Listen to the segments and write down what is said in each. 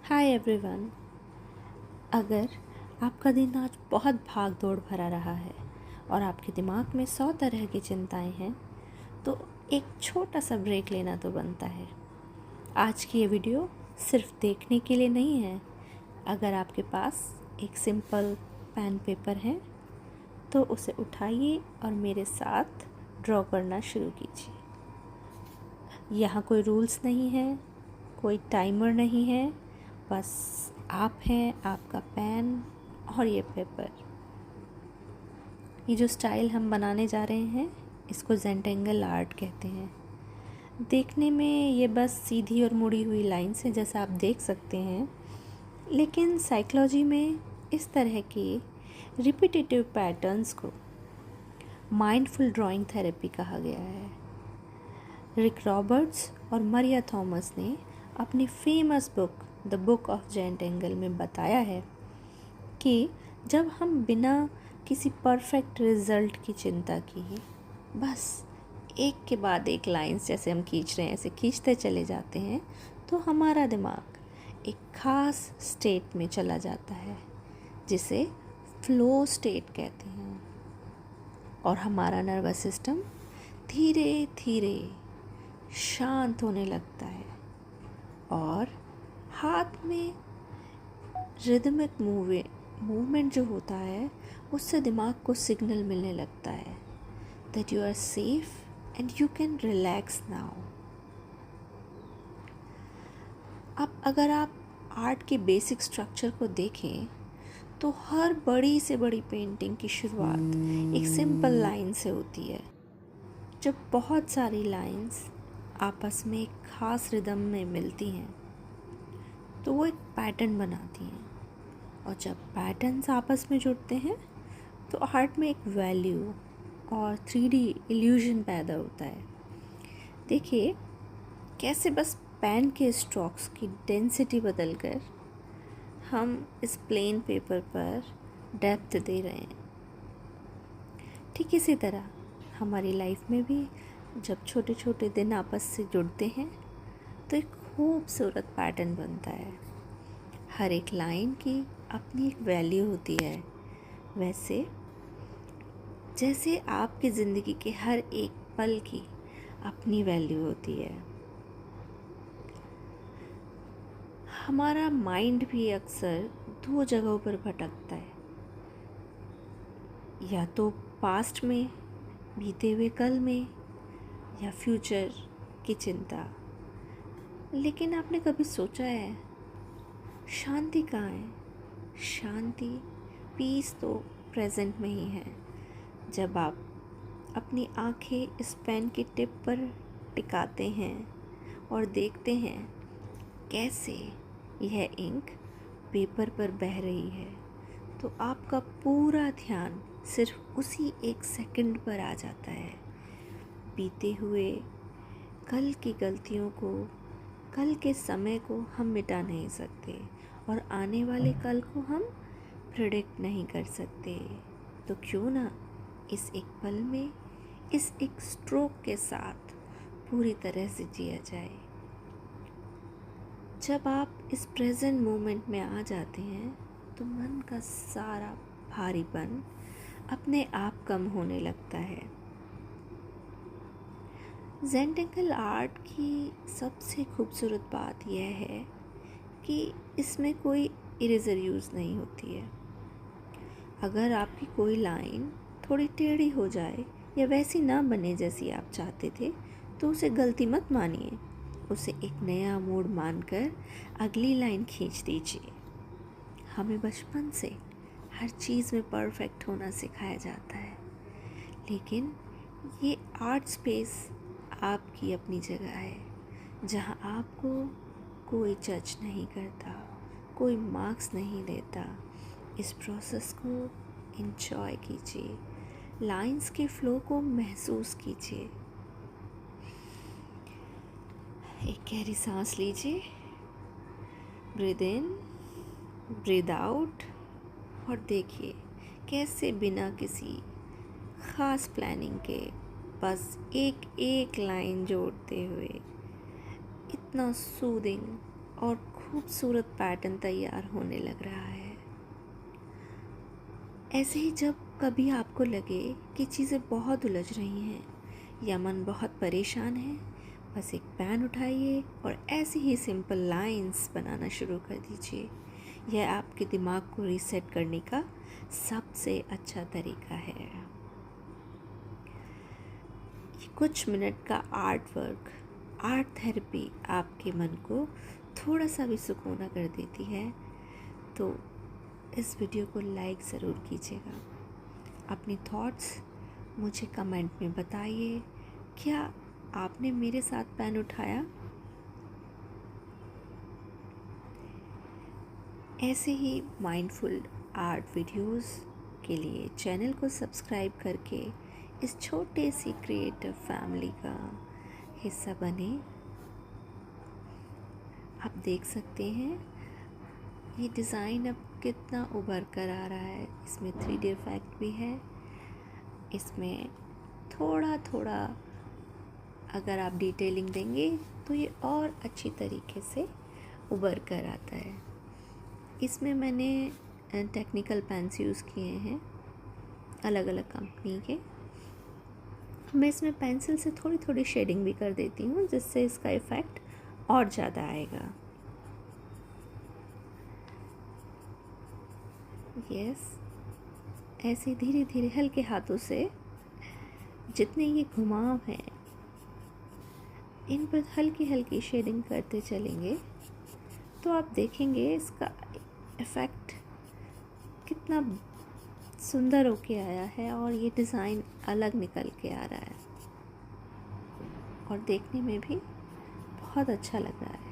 Hi everyone. अगर आपका दिन आज बहुत भाग दौड़ भरा रहा है और आपके दिमाग में 100 तरह की चिंताएं हैं, तो एक छोटा सा ब्रेक लेना तो बनता है। आज की ये वीडियो सिर्फ देखने के लिए नहीं है। अगर आपके पास एक सिंपल पेन पेपर है तो उसे उठाइए और मेरे साथ ड्रॉ करना शुरू कीजिए। यहाँ कोई रूल्स नहीं है, कोई टाइमर नहीं है, बस आप हैं, आपका पेन और ये पेपर। ये जो स्टाइल हम बनाने जा रहे हैं इसको ज़ेंटेंगल आर्ट कहते हैं। देखने में ये बस सीधी और मुड़ी हुई लाइन्स हैं जैसा आप देख सकते हैं, लेकिन साइकोलॉजी में इस तरह के रिपीटेटिव पैटर्न्स को माइंडफुल ड्राइंग थेरेपी कहा गया है। रिक रॉबर्ट्स और मरिया थॉमस ने अपनी famous book the book of Zentangle में बताया है कि जब हम बिना किसी परफेक्ट रिज़ल्ट की चिंता किए बस एक के बाद एक लाइंस जैसे हम खींच रहे हैं ऐसे खींचते चले जाते हैं, तो हमारा दिमाग एक ख़ास स्टेट में चला जाता है जिसे फ्लो स्टेट कहते हैं, और हमारा नर्वस सिस्टम धीरे धीरे शांत होने लगता है और हाथ में रिदमिक मूवमेंट जो होता है उससे दिमाग को सिग्नल मिलने लगता है that you are safe and you can relax now. अब अगर आप आर्ट के बेसिक स्ट्रक्चर को देखें तो हर बड़ी से बड़ी पेंटिंग की शुरुआत एक सिंपल लाइन से होती है। जब बहुत सारी लाइंस आपस में एक ख़ास रिदम में मिलती हैं तो वो एक पैटर्न बनाती हैं, और जब पैटर्न्स आपस में जुड़ते हैं तो आर्ट में एक वैल्यू और 3D इल्यूजन पैदा होता है। देखिए कैसे बस पेन के स्ट्रोक्स की डेंसिटी बदलकर हम इस प्लेन पेपर पर डेप्थ दे रहे हैं। ठीक इसी तरह हमारी लाइफ में भी जब छोटे छोटे दिन आपस से जुड़ते हैं तो एक खूबसूरत पैटर्न बनता है। हर एक लाइन की अपनी एक वैल्यू होती है, वैसे जैसे आपकी ज़िंदगी के हर एक पल की अपनी वैल्यू होती है। हमारा माइंड भी अक्सर दो जगहों पर भटकता है, या तो पास्ट में, बीते हुए कल में, या फ्यूचर की चिंता। लेकिन आपने कभी सोचा है शांति कहाँ है? शांति, पीस तो प्रेजेंट में ही है। जब आप अपनी आंखें इस पेन की टिप पर टिकाते हैं और देखते हैं कैसे यह इंक पेपर पर बह रही है, तो आपका पूरा ध्यान सिर्फ उसी एक सेकंड पर आ जाता है। बीते हुए कल की गलतियों को, कल के समय को हम मिटा नहीं सकते, और आने वाले कल को हम प्रेडिक्ट नहीं कर सकते। तो क्यों ना इस एक पल में, इस एक स्ट्रोक के साथ पूरी तरह से जिया जाए। जब आप इस प्रेजेंट मोमेंट में आ जाते हैं तो मन का सारा भारीपन अपने आप कम होने लगता है। ज़ेंटेंगल आर्ट की सबसे खूबसूरत बात यह है कि इसमें कोई इरेज़र यूज़ नहीं होती है। अगर आपकी कोई लाइन थोड़ी टेढ़ी हो जाए या वैसी ना बने जैसी आप चाहते थे, तो उसे गलती मत मानिए, उसे एक नया मोड़ मानकर अगली लाइन खींच दीजिए। हमें बचपन से हर चीज़ में परफेक्ट होना सिखाया जाता है, लेकिन ये आर्ट स्पेस आपकी अपनी जगह है जहाँ आपको कोई जज नहीं करता, कोई मार्क्स नहीं देता। इस प्रोसेस को एंजॉय कीजिए, लाइंस के फ्लो को महसूस कीजिए। एक गहरी सांस लीजिए, ब्रीद इन, ब्रीद आउट, और देखिए कैसे बिना किसी ख़ास प्लानिंग के बस एक एक लाइन जोड़ते हुए इतना सूदिंग और खूबसूरत पैटर्न तैयार होने लग रहा है। ऐसे ही जब कभी आपको लगे कि चीज़ें बहुत उलझ रही हैं या मन बहुत परेशान है, बस एक पेन उठाइए और ऐसी ही सिंपल लाइंस बनाना शुरू कर दीजिए। यह आपके दिमाग को रीसेट करने का सबसे अच्छा तरीका है। ये कुछ मिनट का आर्ट वर्क, आर्ट थेरेपी आपके मन को थोड़ा सा भी सुकून कर देती है। तो इस वीडियो को लाइक ज़रूर कीजिएगा। अपनी थॉट्स मुझे कमेंट में बताइए। क्या आपने मेरे साथ पेन उठाया? ऐसे ही माइंडफुल आर्ट वीडियोस के लिए चैनल को सब्सक्राइब करके इस छोटे सी क्रिएटिव फैमिली का हिस्सा बने। आप देख सकते हैं ये डिज़ाइन अब कितना उभर कर आ रहा है। इसमें 3D इफेक्ट भी है। इसमें थोड़ा थोड़ा अगर आप डिटेलिंग देंगे तो ये और अच्छी तरीके से उभर कर आता है। इसमें मैंने टेक्निकल पेन्स यूज़ किए हैं अलग अलग कंपनी के। मैं इसमें पेंसिल से थोड़ी थोड़ी शेडिंग भी कर देती हूँ, जिससे इसका इफ़ेक्ट और ज़्यादा आएगा। यस, ऐसे धीरे धीरे हल्के हाथों से जितने ये घुमाव हैं इन पर हल्की हल्की शेडिंग करते चलेंगे तो आप देखेंगे इसका इफ़ेक्ट कितना सुंदर होके आया है और ये डिज़ाइन अलग निकल के आ रहा है और देखने में भी बहुत अच्छा लग रहा है।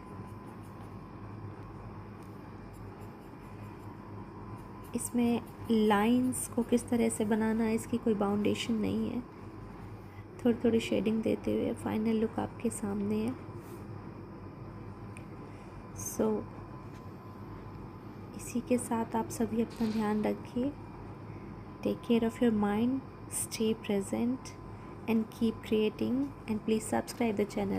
इसमें लाइंस को किस तरह से बनाना है, इसकी कोई बाउंडेशन नहीं है। थोड़ी थोड़ी शेडिंग देते हुए फाइनल लुक आपके सामने है। सो इसी के साथ आप सभी अपना ध्यान रखिए। Take care of your mind, stay present and keep creating and please subscribe the channel.